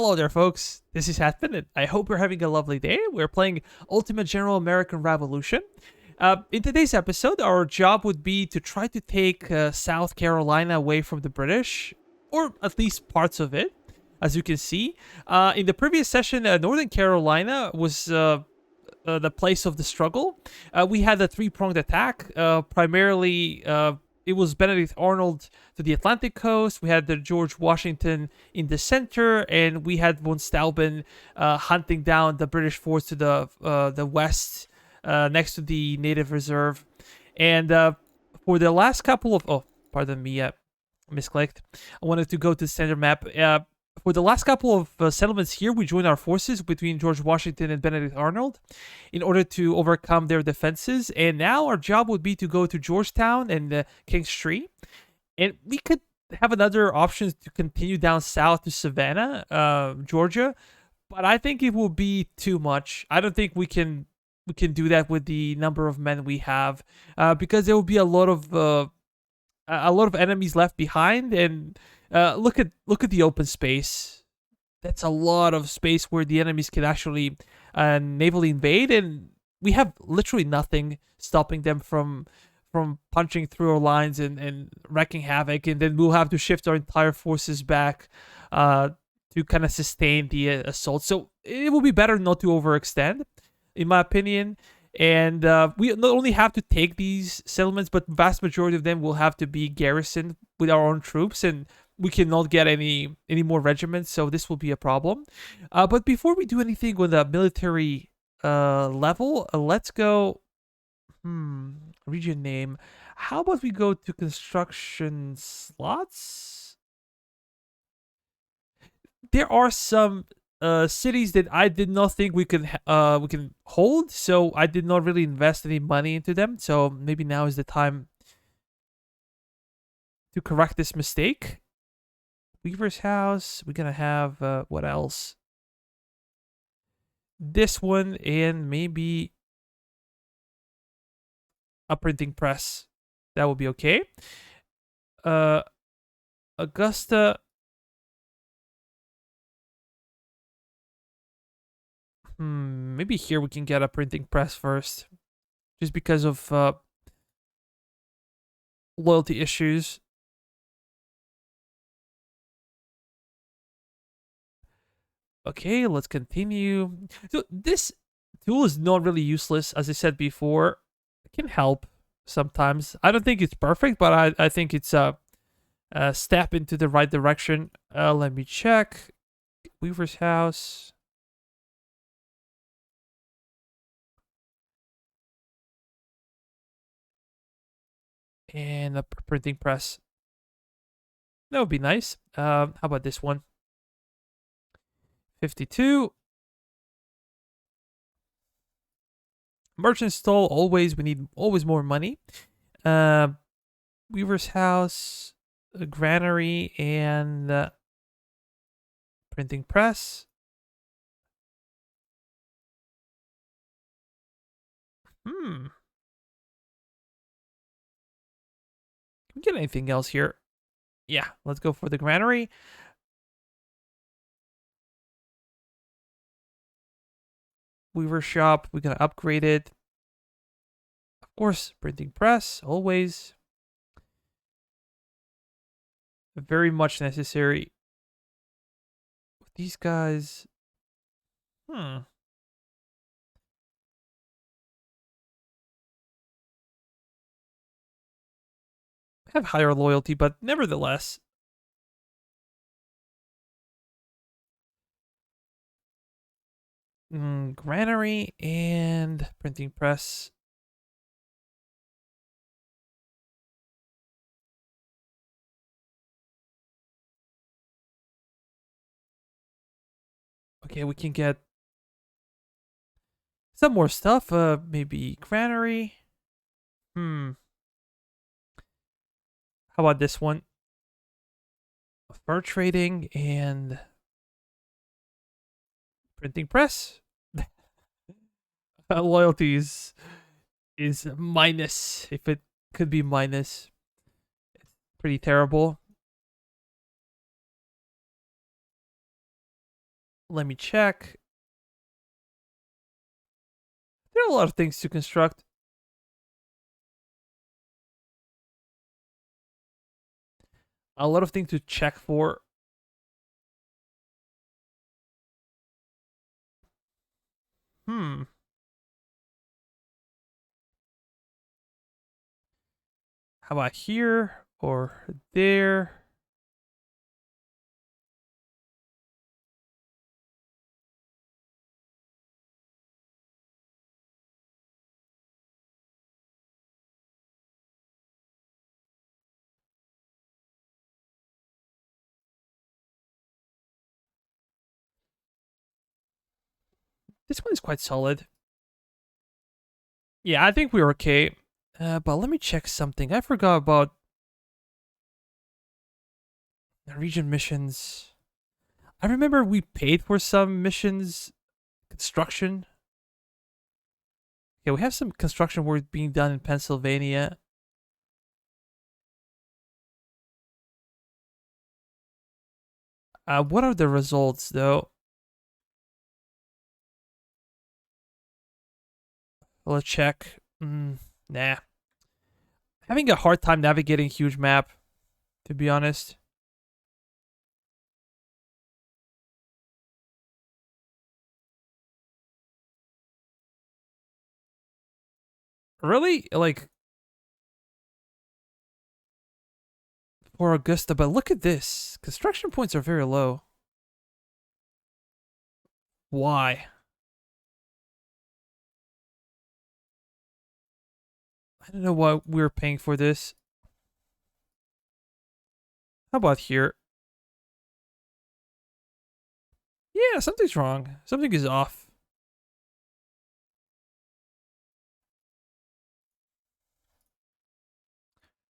Hello there, folks. This is Hatman, and I hope you're having a lovely day. We're playing Ultimate General American Revolution. In today's episode, our job would be to try to take South Carolina away from the British, or at least parts of it, as you can see. In the previous session, Northern Carolina was the place of the struggle. We had a three-pronged attack. Primarily, it was Benedict Arnold to the Atlantic coast. We had the George Washington in the center, and we had von Steuben hunting down the British force to the west, next to the native reserve. And for the last couple of pardon me, misclicked. I wanted to go to the standard map. For the last couple of settlements here, we joined our forces between George Washington and Benedict Arnold in order to overcome their defenses. And now our job would be to go to Georgetown and King's Tree. And we could have another option to continue down south to Savannah, Georgia. But I think it will be too much. I don't think we can do that with the number of men we have, because there will be a lot of enemies left behind. And look at the open space. That's a lot of space where the enemies can actually navally invade, and we have literally nothing stopping them from punching through our lines and wreaking havoc. And then we'll have to shift our entire forces back to kind of sustain the assault. So it will be better not to overextend, in my opinion. And we not only have to take these settlements, but vast majority of them will have to be garrisoned with our own troops, and we cannot get any more regiments, so this will be a problem. But before we do anything with the military level, let's go. Region name. How about we go to construction slots? There are some cities that I did not think we can hold, so I did not really invest any money into them. So maybe now is the time to correct this mistake. Weaver's house. We're gonna have what else? This one, and maybe a printing press. That would be okay. Augusta. Maybe here we can get a printing press first, just because of loyalty issues. Okay, let's continue. So this tool is not really useless, as I said before. It can help sometimes. I don't think it's perfect, but I think it's a step into the right direction. Let me check. Weaver's house. And a printing press. That would be nice. How about this one? 52. Merchant stall, always. We need always more money. Weaver's house, a granary, and printing press. Can we get anything else here? Yeah, let's go for the granary. Weaver shop, we're gonna upgrade it. Of course, printing press, always. Very much necessary. With these guys. I have higher loyalty, but nevertheless. Granary and printing press. Okay, we can get some more stuff. Maybe granary. How about this one? Fur trading and printing press. Loyalty is minus, if it could be minus. It's pretty terrible. Let me check. There are a lot of things to construct. A lot of things to check for. Hmm. How about here or there? This one is quite solid. Yeah, I think we're okay. But let me check something. I forgot about the region missions. I remember we paid for some missions construction. Yeah, we have some construction work being done in Pennsylvania. What are the results though? Let's check. Nah. Having a hard time navigating huge map, to be honest. Really? Like, for Augusta, but look at this. Construction points are very low. Why? I don't know why we're paying for this. How about here? Yeah, something's wrong. Something is off.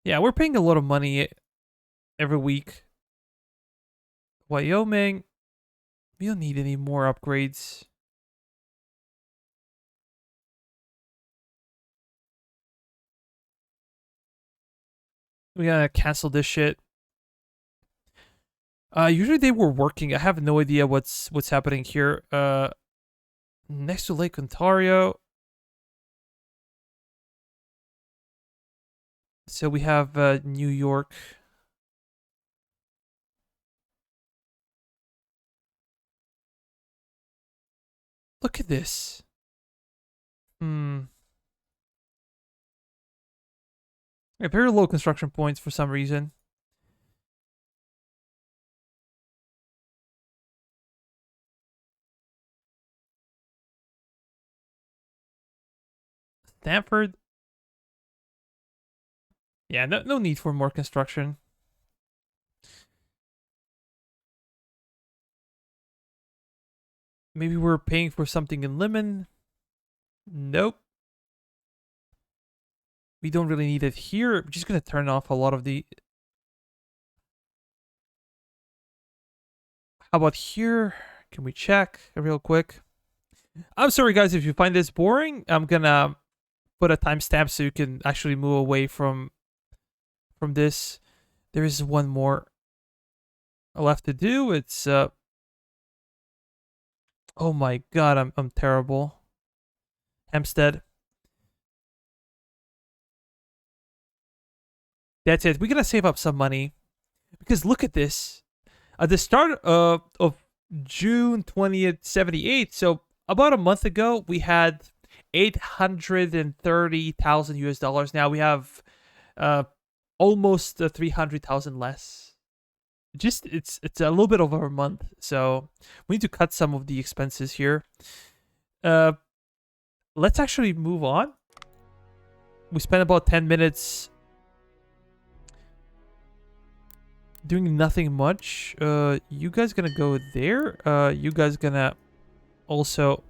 Yeah, we're paying a lot of money every week. Wyoming, we don't need any more upgrades. We gotta cancel this shit. Usually they were working. I have no idea what's happening here. Next to Lake Ontario. So we have New York. Look at this. Yeah, very low construction points for some reason. Stanford. Yeah, no need for more construction. Maybe we're paying for something in Lemon. Nope. We don't really need it here. We're just gonna turn off a lot of the. How about here? Can we check real quick? I'm sorry, guys, if you find this boring. I'm gonna put a timestamp so you can actually move away from this. There is one more left to do. It's oh my god, I'm terrible. Hempstead. That's it. We're gonna save up some money because look at this. At the start of June 20th, 78. So about a month ago, we had 830,000 US dollars. Now we have almost 300,000 less. Just it's a little bit over a month, so we need to cut some of the expenses here. Let's actually move on. We spent about 10 minutes doing nothing much. You guys gonna go there. You guys gonna also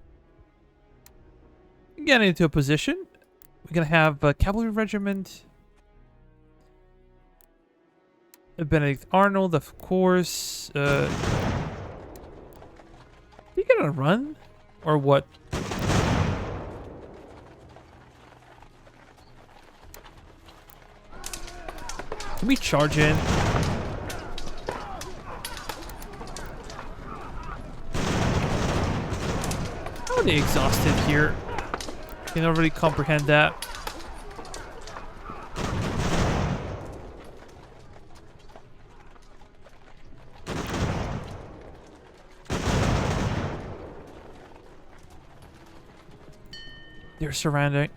get into a position. We're gonna have a cavalry regiment. Benedict Arnold, of course. You gonna run? Or what? Can we charge in? How are they exhausted here? Can already comprehend that. They're surrounding.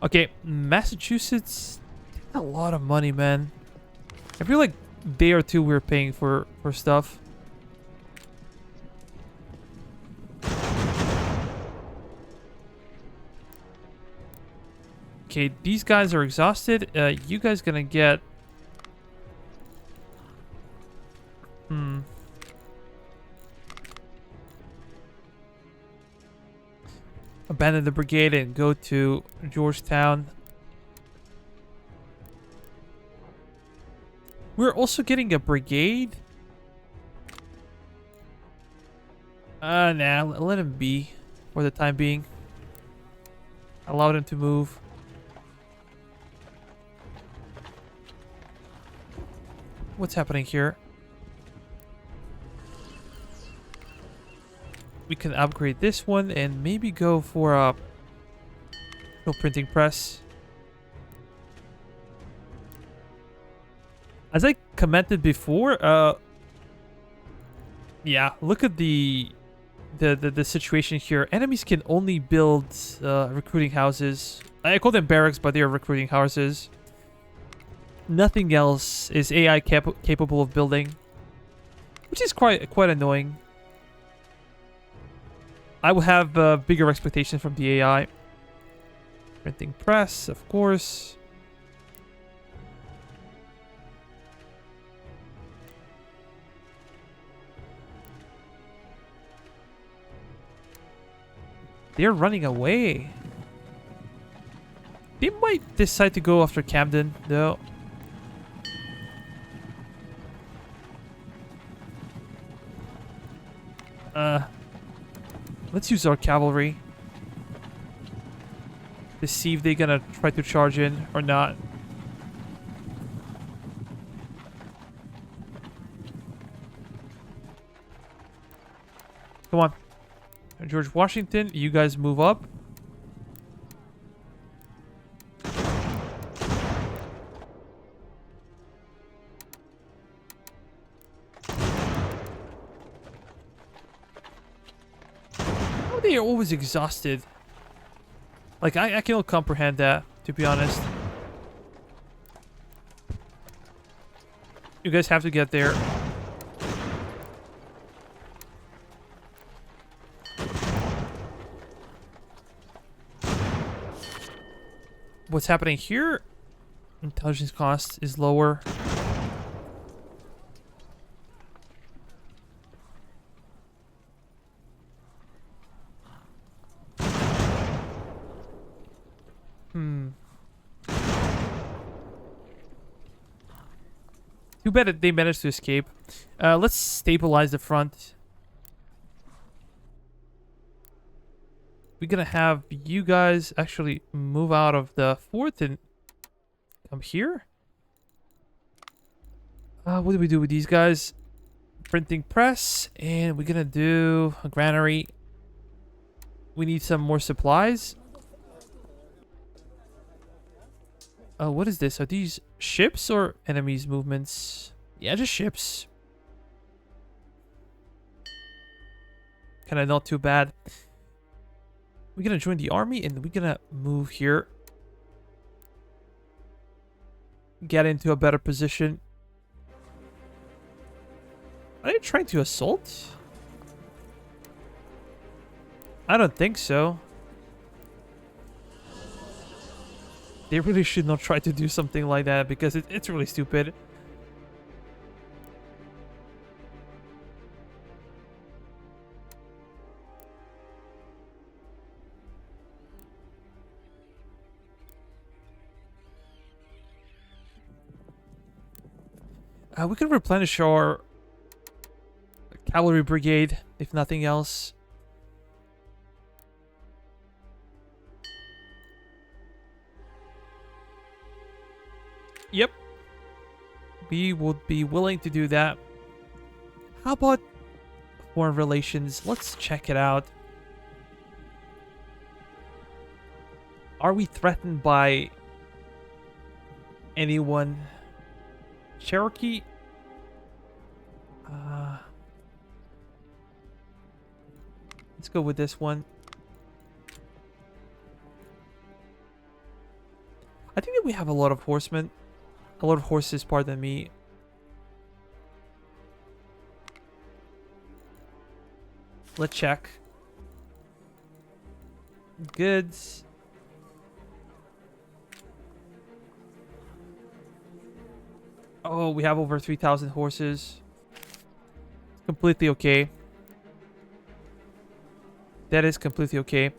Okay, Massachusetts. A lot of money, man. I feel like day or two we're paying for stuff. Okay, these guys are exhausted. You guys gonna get... Abandon the brigade and go to Georgetown. We're also getting a brigade. Nah, let him be for the time being. Allow them to move. What's happening here? We can upgrade this one and maybe go for a printing press. As I commented before, yeah, look at the situation here. Enemies can only build recruiting houses. I call them barracks, but they are recruiting houses. Nothing else is AI capable of building, which is quite annoying. I will have bigger expectations from the AI. Printing press, of course. They're running away. They might decide to go after Camden, though. Let's use our cavalry to see if they're gonna try to charge in or not. Come on. George Washington, you guys move up. They are always exhausted. Like, I cannot comprehend that, to be honest. You guys have to get there. What's happening here? Intelligence cost is lower. Too bad that they managed to escape. Let's stabilize the front. We're gonna have you guys actually move out of the fort and come here. What do we do with these guys? Printing press, and we're gonna do a granary. We need some more supplies. What is this? Are these ships or enemies' movements? Yeah, just ships. Kinda not too bad. We're gonna join the army and we're gonna move here. Get into a better position. Are they trying to assault? I don't think so. They really should not try to do something like that because it's really stupid. We can replenish our cavalry brigade, if nothing else. Yep. We would be willing to do that. How about foreign relations? Let's check it out. Are we threatened by anyone? Cherokee? Let's go with this one. I think that we have a lot of horsemen. A lot of horses, pardon me. Let's check. Goods. Oh, we have over 3,000 horses. Completely okay. That is completely okay.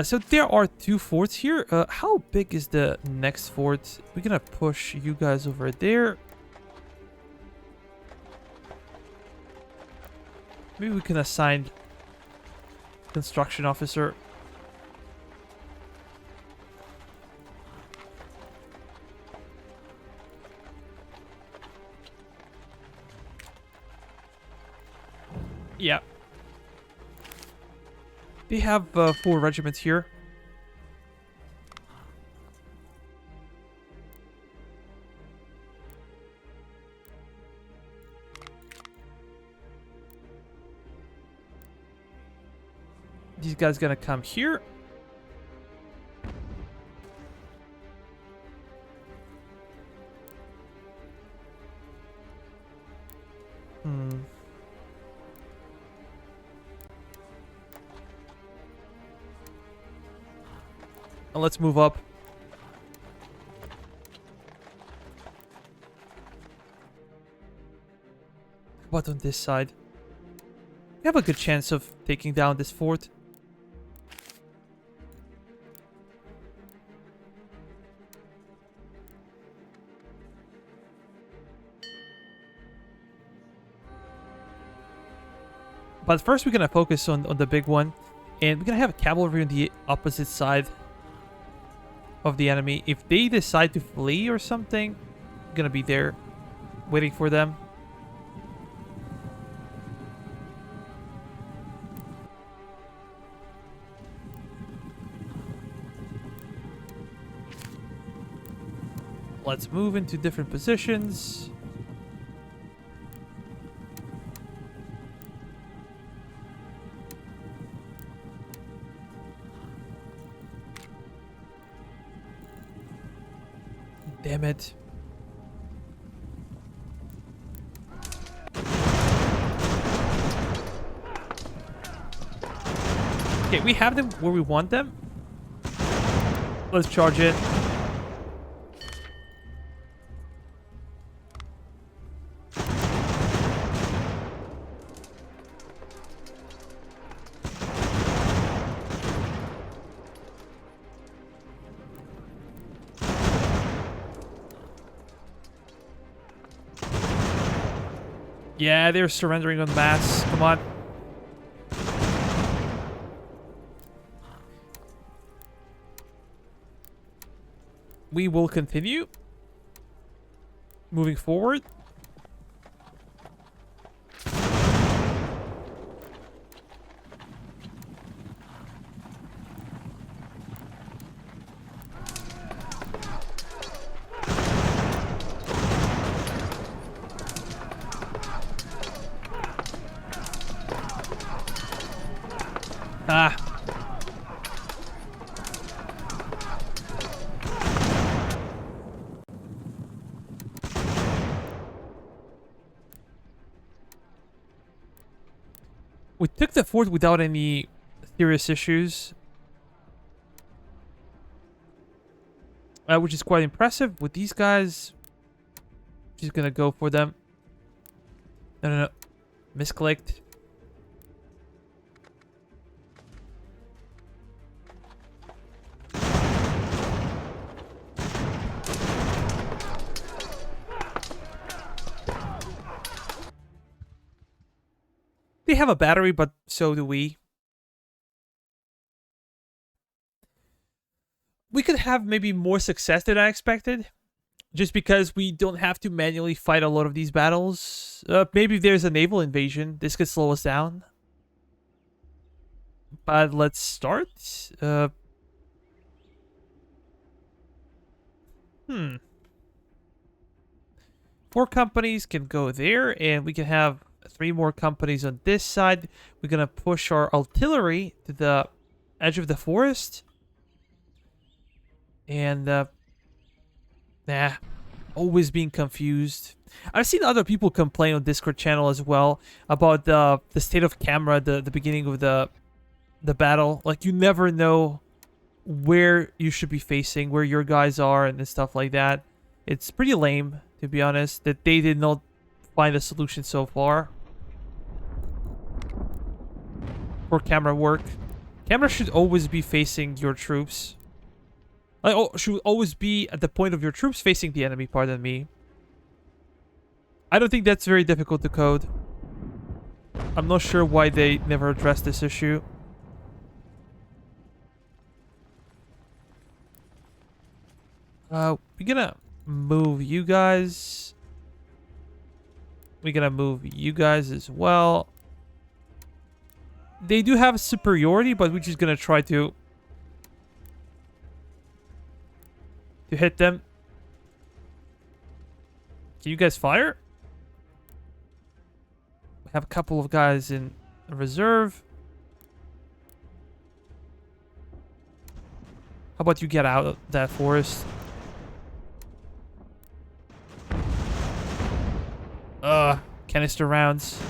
So there are 2 forts here. How big is the next fort? We're gonna push you guys over there. Maybe we can assign construction officer. Yeah. They have 4 regiments here. These guys gonna come here. And let's move up. What on this side? We have a good chance of taking down this fort. But first we're gonna focus on the big one. And we're gonna have cavalry on the opposite side of the enemy. If they decide to flee or something, I'm gonna be there waiting for them. Let's move into different positions. Damn it. Okay, we have them where we want them. Let's charge it. Yeah, they're surrendering en masse. Come on. We will continue moving forward. Ah. We took the fort without any serious issues. Which is quite impressive. With these guys, she's gonna go for them. No. Misclicked. They have a battery, but so do we. We could have maybe more success than I expected. Just because we don't have to manually fight a lot of these battles. Maybe if there's a naval invasion, this could slow us down. But let's start. Hmm. 4 companies can go there, and we can have 3 more companies on this side. We're gonna push our artillery to the edge of the forest. And, nah, always being confused. I've seen other people complain on Discord channel as well about the state of camera at the beginning of the battle. Like, you never know where you should be facing, where your guys are, and stuff like that. It's pretty lame, to be honest, that they did not find a solution so far for camera work. Camera should always be facing your troops. Like, oh, should always be at the point of your troops facing the enemy, pardon me. I don't think that's very difficult to code. I'm not sure why they never addressed this issue. We're gonna move you guys. We're gonna move you guys as well. They do have superiority, but we're just gonna try to hit them. Can you guys fire? We have a couple of guys in reserve. How about you get out of that forest? Canister rounds.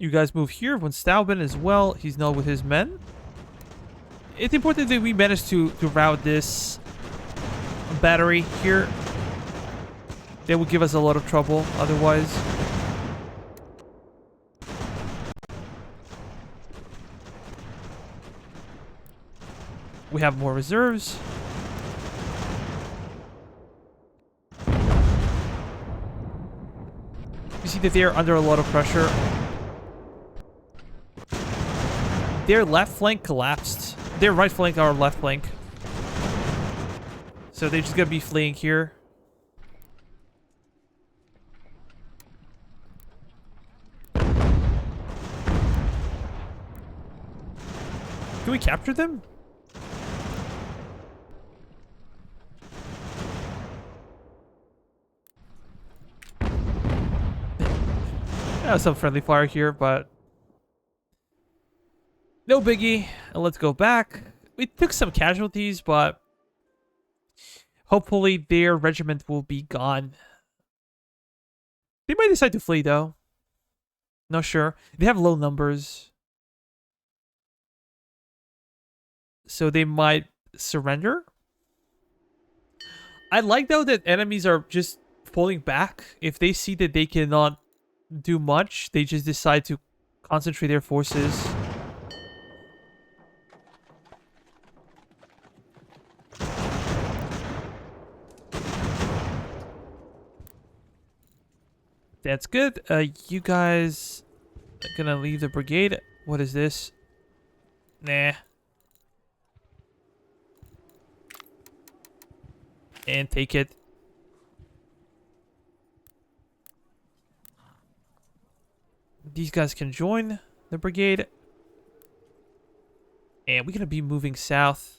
You guys move here. Von Stauben as well. He's now with his men. It's important that we manage to route this battery here. They would give us a lot of trouble otherwise. We have more reserves. You see that they're under a lot of pressure. Their left flank collapsed. Their right flank, our left flank. So they're just gonna be fleeing here. Can we capture them? Yeah, some friendly fire here, but no biggie. Let's go back. We took some casualties, but hopefully their regiment will be gone. They might decide to flee, though. Not sure. They have low numbers, so they might surrender. I like, though, that enemies are just falling back. If they see that they cannot do much, they just decide to concentrate their forces. That's good. You guys are gonna leave the brigade. What is this? Nah. And take it. These guys can join the brigade. And we're gonna be moving south.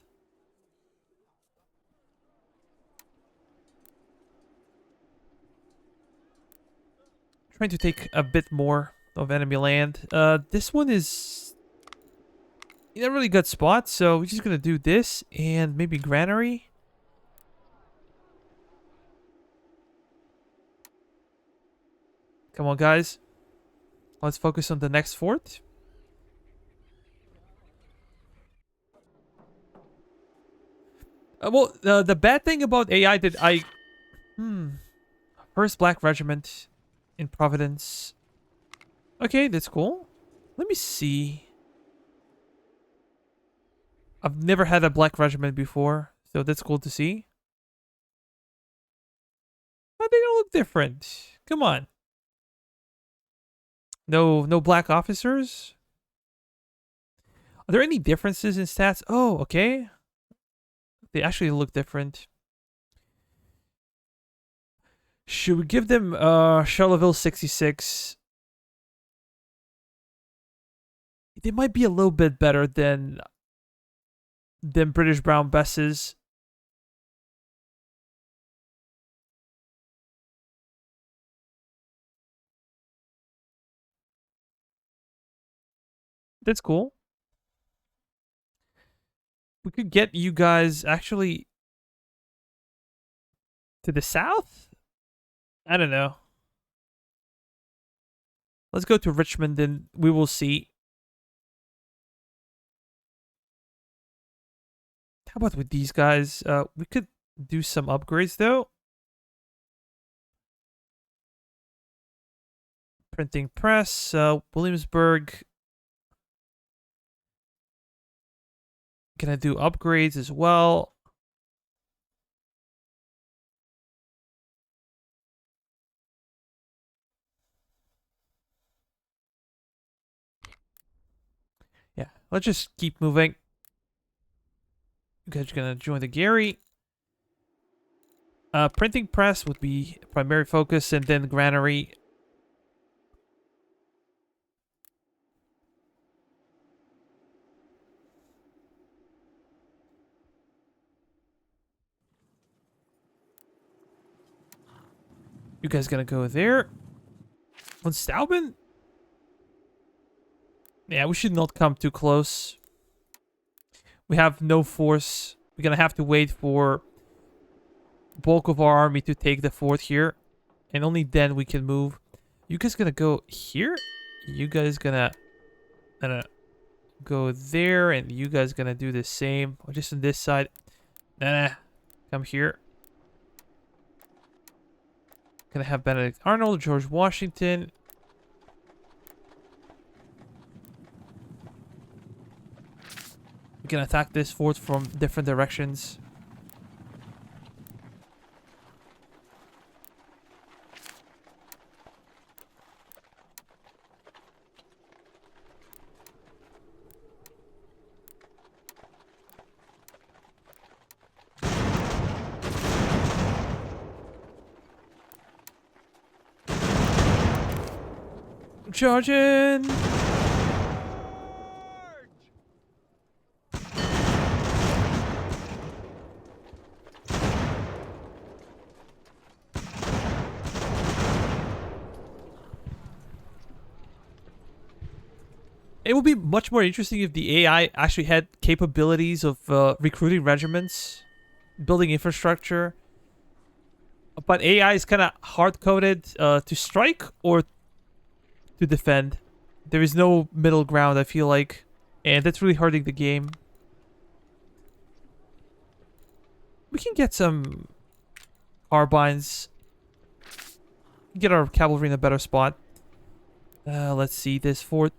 Trying to take a bit more of enemy land. This one is in a really good spot, so we're just gonna do this and maybe granary. Come on, guys. Let's focus on the next fort. Well, the bad thing about AI that I... First Black Regiment in Providence. Okay, that's cool. Let me see. I've never had a Black Regiment before, so that's cool to see. But they don't look different. Come on. No black officers? Are there any differences in stats? Oh, okay. They actually look different. Should we give them Charleville 66? They might be a little bit better than British Brown Besses. That's cool. We could get you guys actually to the south? I don't know. Let's go to Richmond and we will see. How about with these guys? We could do some upgrades though. Printing press, Williamsburg. Can I do upgrades as well? Yeah, let's just keep moving. You guys are gonna join the Gary. Printing press would be primary focus, and then granary. You guys gonna go there? On Steuben? Yeah, we should not come too close. We have no force. We're gonna have to wait for bulk of our army to take the fort here, and only then we can move. You guys gonna go here? You guys gonna go there, and you guys gonna do the same, or just on this side. Nah, come here. Gonna have Benedict Arnold, George Washington. We can attack this fort from different directions. Charging! It would be much more interesting if the AI actually had capabilities of recruiting regiments, building infrastructure. But AI is kind of hard-coded to strike or to defend. There is no middle ground, I feel like. And that's really hurting the game. We can get some carbines. Get our cavalry in a better spot. Let's see this fort.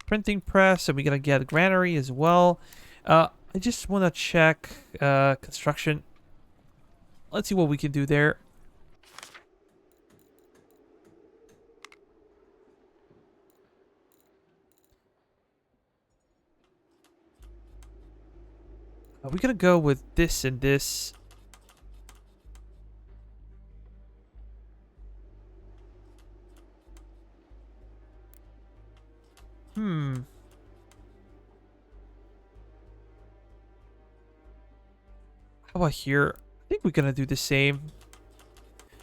Printing press, and we're gonna get a granary as well. I just want to check construction. Let's see what we can do there. We're gonna go with this and this. How about here? I think we're gonna do the same.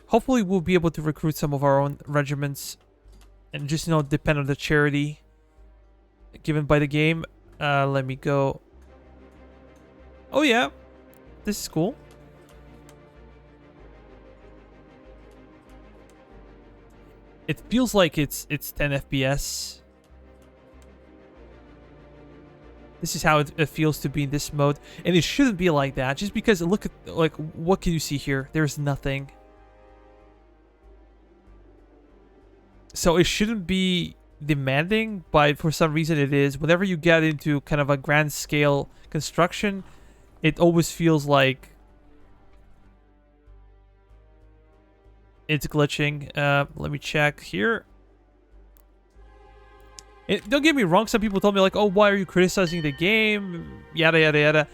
Hopefully we'll be able to recruit some of our own regiments and just, depend on the charity given by the game. Let me go. Oh yeah, this is cool. It feels like it's 10 FPS. This is how it feels to be in this mode, and it shouldn't be like that. Just because look at what can you see here? There's nothing. So it shouldn't be demanding, but for some reason it is. Whenever you get into kind of a grand scale construction, it always feels like It's glitching. Let me check here. Don't get me wrong, some people told me like, oh, why are you criticizing the game? Yada, yada, yada.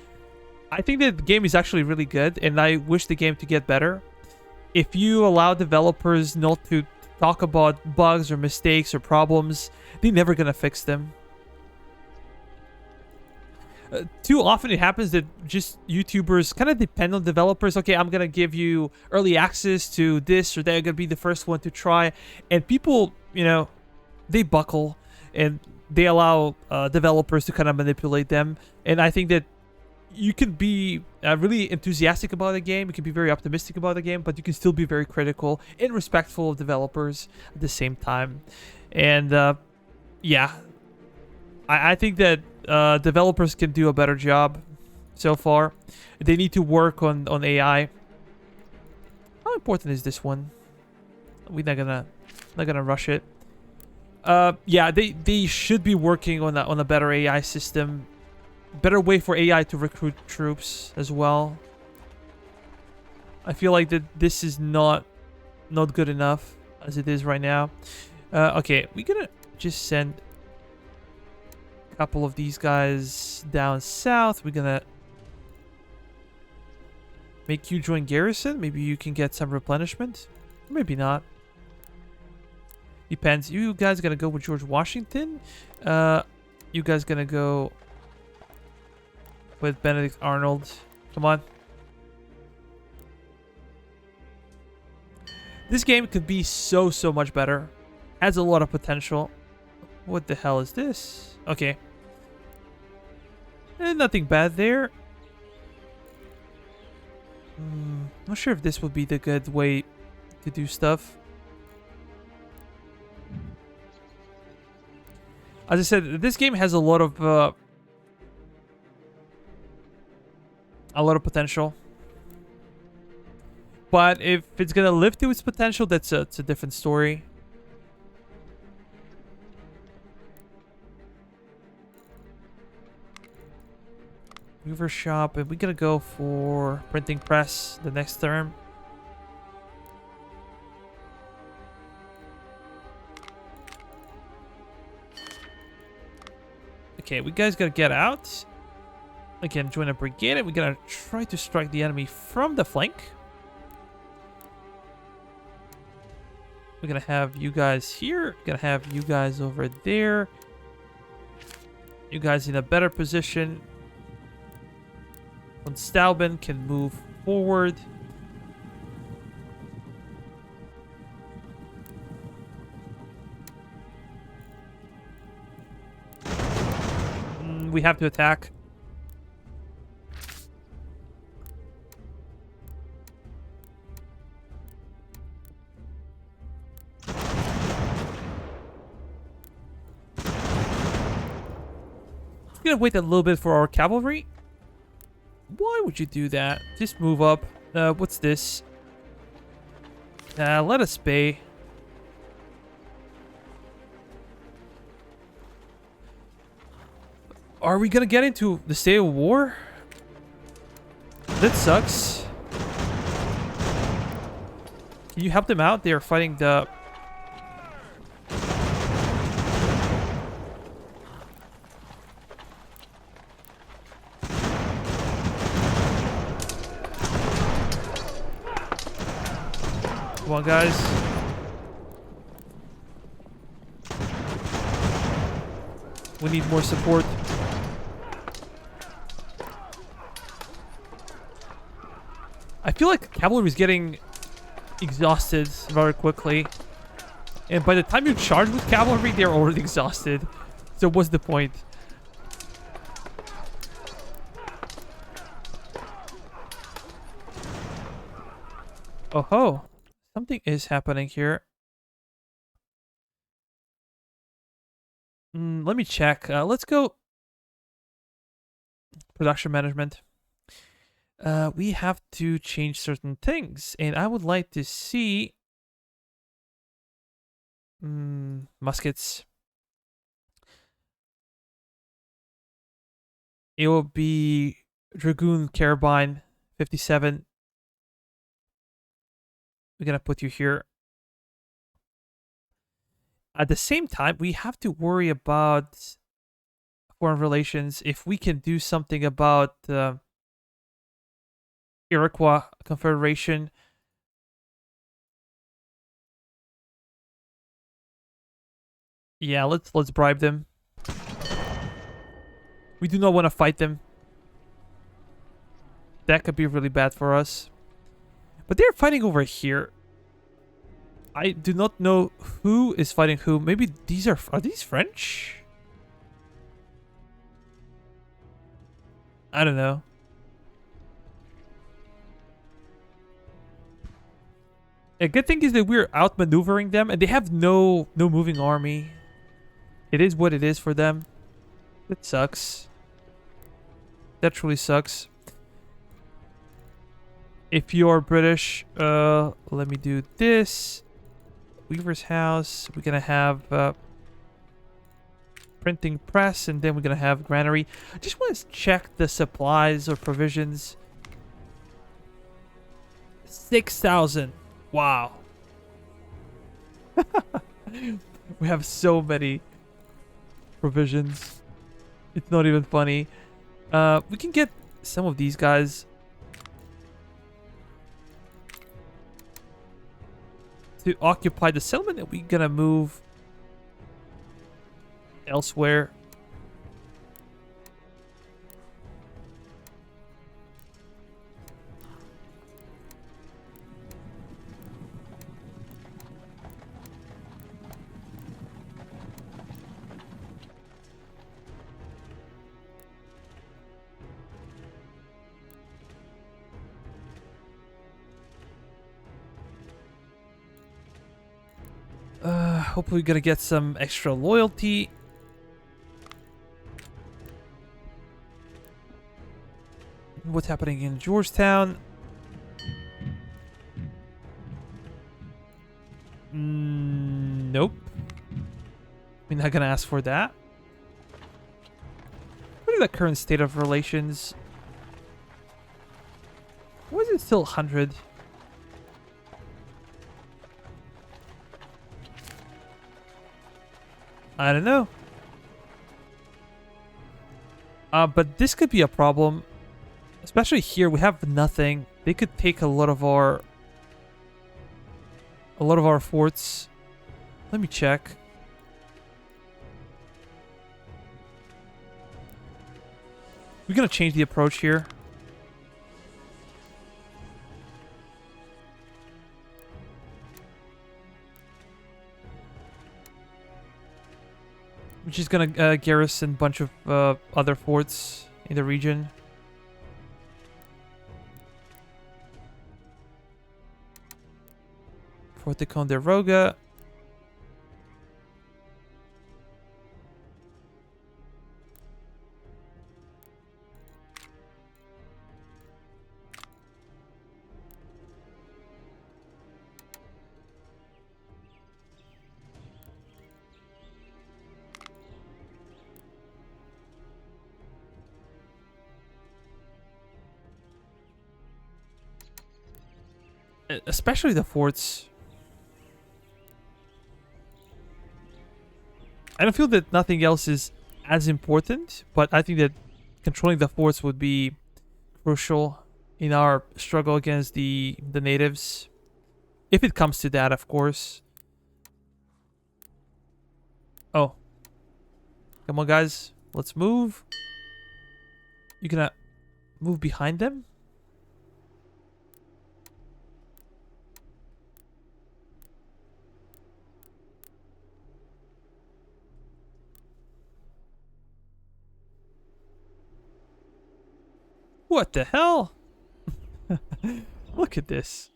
I think that the game is actually really good, and I wish the game to get better. If you allow developers not to talk about bugs or mistakes or problems, they're never gonna fix them. Too often it happens that just YouTubers kind of depend on developers. Okay, I'm gonna give you early access to this, or they're gonna be the first one to try. And people, you know, they buckle and they allow developers to kind of manipulate them. And I think that you can be really enthusiastic about a game. You can be very optimistic about a game, but you can still be very critical and respectful of developers at the same time. And yeah, I think that developers can do a better job so far. They need to work on AI. How important is this one? We're not gonna rush it. Yeah, they should be working on a better AI system. Better way for AI to recruit troops as well. I feel like that this is not good enough as it is right now. Okay, we're gonna just send a couple of these guys down south. We're gonna make you join garrison. Maybe you can get some replenishment. Maybe not. Depends. You guys gonna go with George Washington. You guys gonna go with Benedict Arnold. Come on. This game could be so much better. Has a lot of potential. What the hell is this? Okay. Nothing bad there. Not sure if this would be the good way to do stuff. As I said, this game has a lot of potential. But if it's gonna live to its potential, it's a different story. Weaver shop, and we're gonna go for printing press the next term. Okay, we guys gotta get out. Again, join a brigade, and we're gonna try to strike the enemy from the flank. We're gonna have you guys here. Gonna have you guys over there. You guys in a better position. Von Stauben can move forward. We have to attack. Gonna wait a little bit for our cavalry. Why would you do that? Just move up. What's this? Let us bay. Are we gonna get into the state of war? That sucks. Can you help them out? They're fighting the... Come on, guys. We need more support. I feel like cavalry is getting exhausted very quickly. And by the time you charge with cavalry, they're already exhausted. So what's the point? Oh ho. Something is happening here. Let me check. Let's go. Production management. We have to change certain things. And I would like to see... muskets. It will be Dragoon Carabine 57. We're gonna put you here. At the same time, we have to worry about foreign relations. If we can do something about Iroquois Confederation. Yeah, let's bribe them. We do not want to fight them. That could be really bad for us. But they're fighting over here. I do not know who is fighting who. Maybe these are these French? I don't know. A good thing is that we're outmaneuvering them, and they have no moving army. It is what it is for them. That sucks. That truly sucks. If you're British, let me do this. Weaver's house. We're gonna have printing press, and then we're gonna have granary. I just want to check the supplies or provisions. 6,000. Wow. We have so many provisions. It's not even funny. We can get some of these guys to occupy the settlement, and we're gonna move elsewhere. Hopefully we're gonna get some extra loyalty. What's happening in Georgetown? Nope. We're not gonna ask for that. What is the current state of relations? Why is it still 100? I don't know. But this could be a problem. Especially here, we have nothing. They could take a lot of our forts. Let me check. We're gonna change the approach here. Which is gonna garrison a bunch of other forts in the region. Fort de Conderoga. Especially the forts. I don't feel that nothing else is as important, but I think that controlling the forts would be crucial in our struggle against the natives. If it comes to that, of course. Oh. Come on, guys. Let's move. You gonna move behind them? What the hell? Look at this.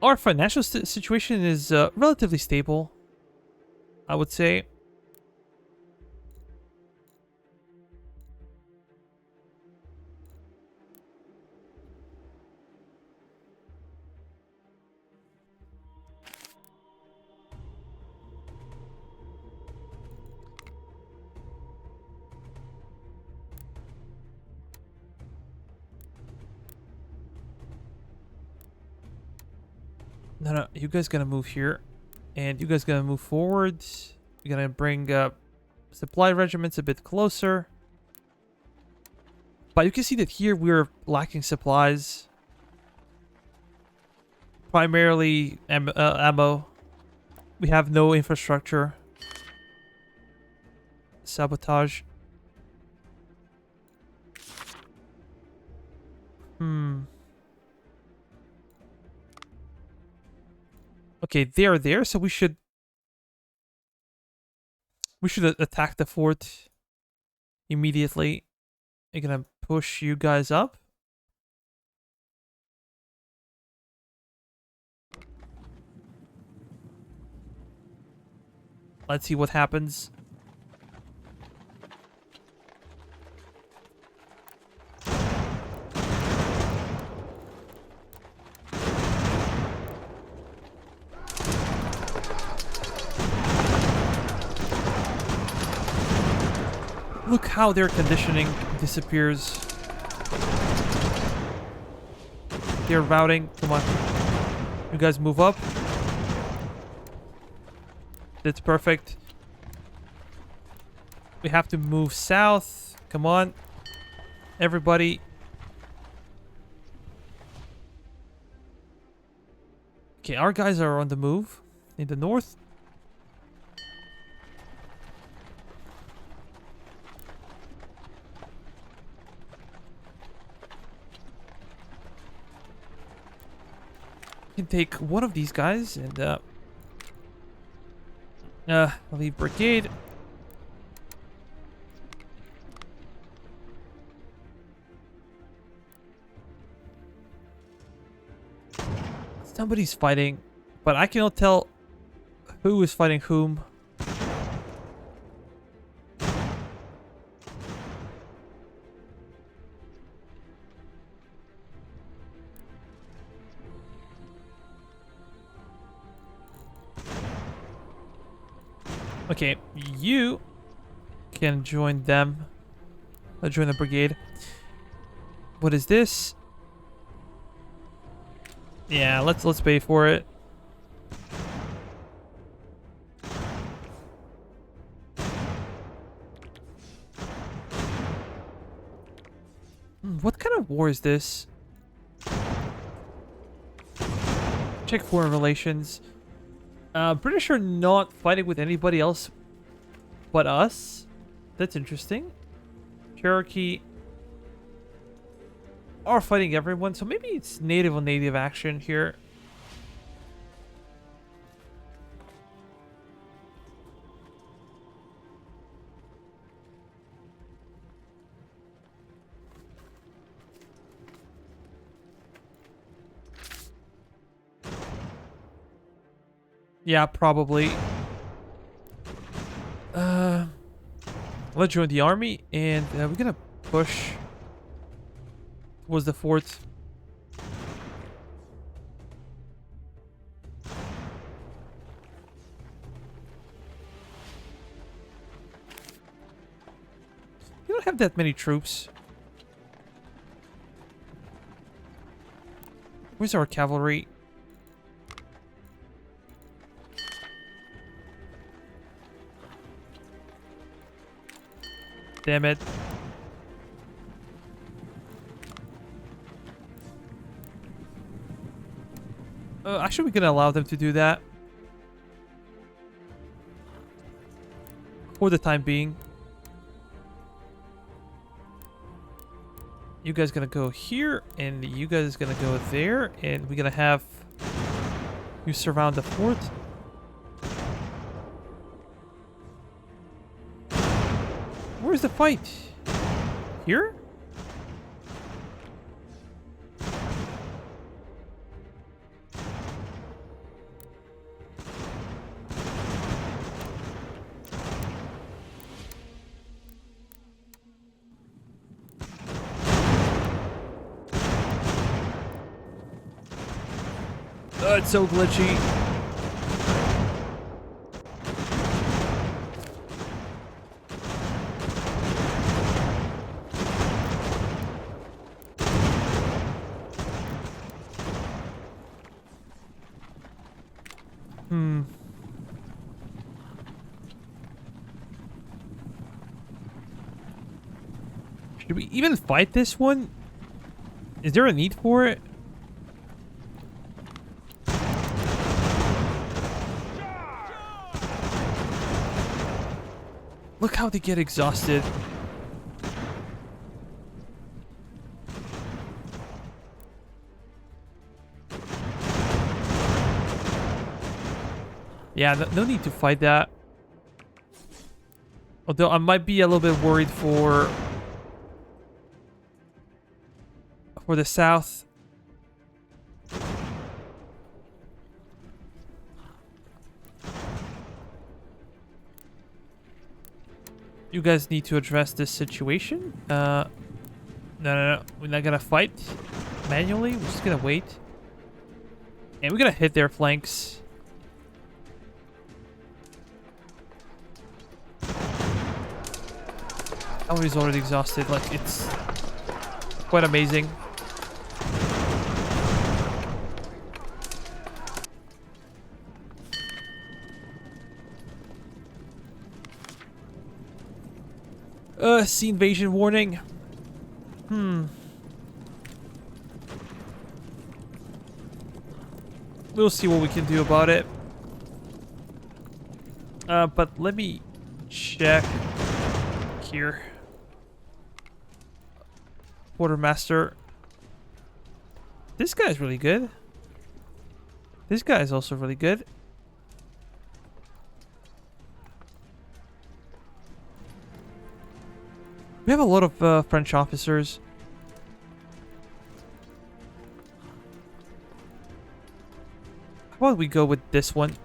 Our financial situation is relatively stable, I would say. No, no, you guys gonna move here. And you guys gonna move forward. We're gonna bring supply regiments a bit closer. But you can see that here we're lacking supplies. Primarily ammo. We have no infrastructure. Sabotage. Okay, they're there, so we should attack the fort immediately. I'm gonna push you guys up. Let's see what happens. Look how their conditioning disappears. They're routing. Come on. You guys move up. That's perfect. We have to move south. Come on. Everybody. Okay, our guys are on the move in the north. Can take one of these guys and I'll leave brigade. Somebody's fighting, but I cannot tell who is fighting whom. Okay, you can join them. Join the brigade. What is this? Yeah, let's pay for it. What kind of war is this? Check foreign relations. British are not fighting with anybody else but us. That's interesting. Cherokee are fighting everyone, so maybe it's native on native action here. Yeah, probably. Let's join the army, and we're gonna push towards the fort. You don't have that many troops. Where's our cavalry? Damn it. Actually, we can allow them to do that. For the time being. You guys gonna go here, and you guys gonna go there, and we're gonna have you surround the fort. Where's the fight? Here? Oh, it's so glitchy. Hmm. Should we even fight this one? Is there a need for it? Look how they get exhausted. Yeah, no need to fight that. Although I might be a little bit worried for the south. You guys need to address this situation. No. We're not gonna fight manually. We're just gonna wait. And we're gonna hit their flanks. Cavalry's already exhausted. Like, it's quite amazing. Sea invasion warning. We'll see what we can do about it. But let me check here. Quartermaster. This guy's really good. This guy is also really good. We have a lot of French officers. How about we go with this one?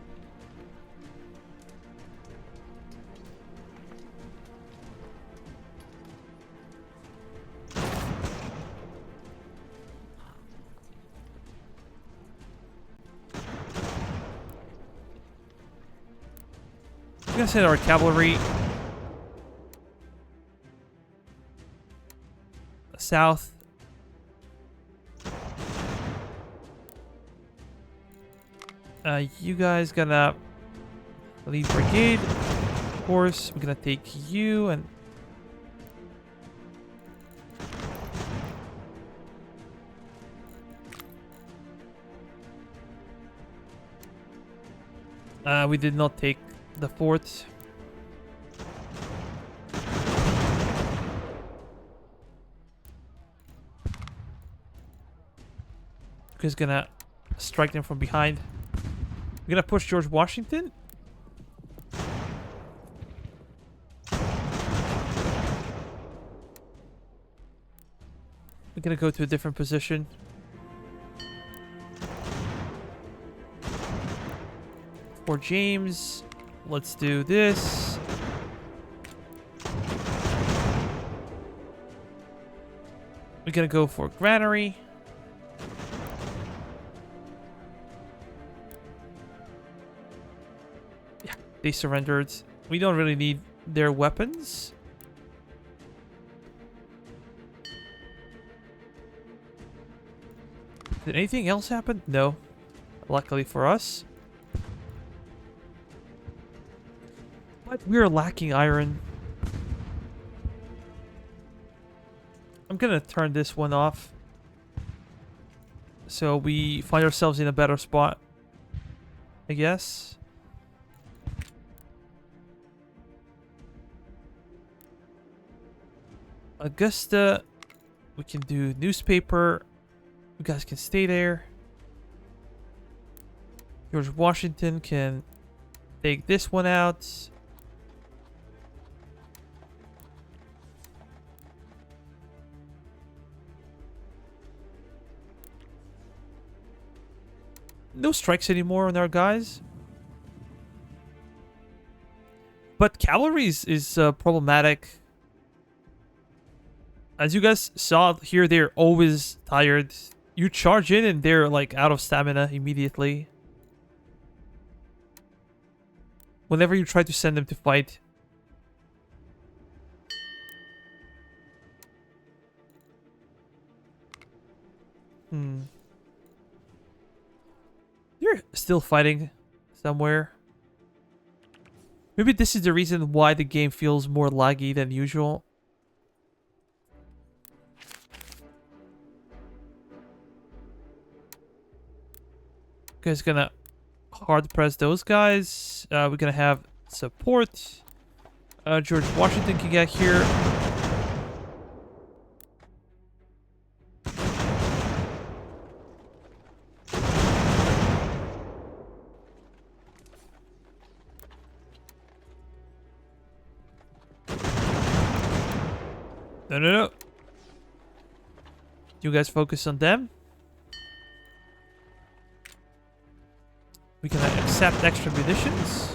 We're gonna send our cavalry south. You guys gonna lead brigade. Of course, we're gonna take you and we did not take the fort. Just gonna strike them from behind. We're gonna push George Washington. We're gonna go to a different position. For James, let's do this. We're gonna go for Granary. Yeah, they surrendered. We don't really need their weapons. Did anything else happen? No. Luckily for us. But we're lacking iron. I'm gonna turn this one off. So we find ourselves in a better spot, I guess. Augusta, we can do newspaper. You guys can stay there. George Washington can take this one out. No strikes anymore on our guys. But cavalry is problematic. As you guys saw here, they're always tired. You charge in and they're like out of stamina immediately. Whenever you try to send them to fight. You're still fighting. somewhere. Maybe this is the reason why the game feels more laggy than usual. Guys, gonna hard press those guys. We're gonna have support. George Washington can get here. No, no, no. You guys focus on them. We can accept extra munitions.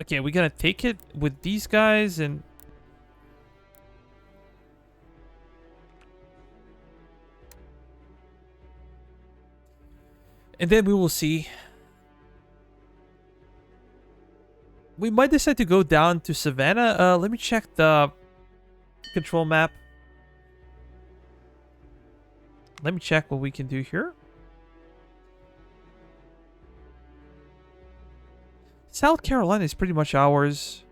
Okay, we're gonna take it with these guys and... And then we will see. We might decide to go down to Savannah. Let me check the control map. Let me check what we can do here. South Carolina is pretty much ours.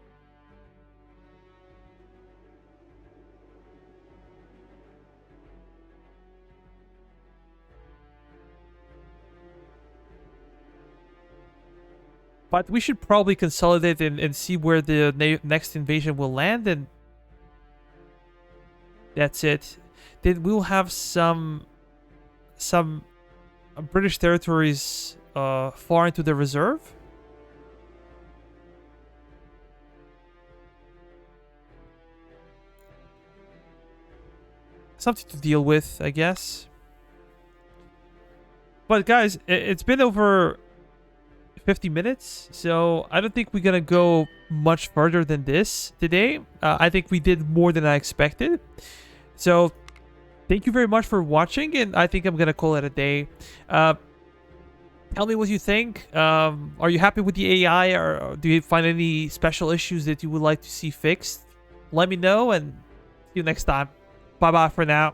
But we should probably consolidate and see where the next invasion will land, and that's it. Then we'll have some British territories far into the reserve. Something to deal with, I guess. But guys, it's been over 50 minutes, so I don't think we're gonna go much further than this today. I think we did more than I expected. So thank you very much for watching, and I think I'm gonna call it a day. Tell me what you think. Are you happy with the AI, or do you find any special issues that you would like to see fixed? Let me know, and see you next time. Bye bye for now.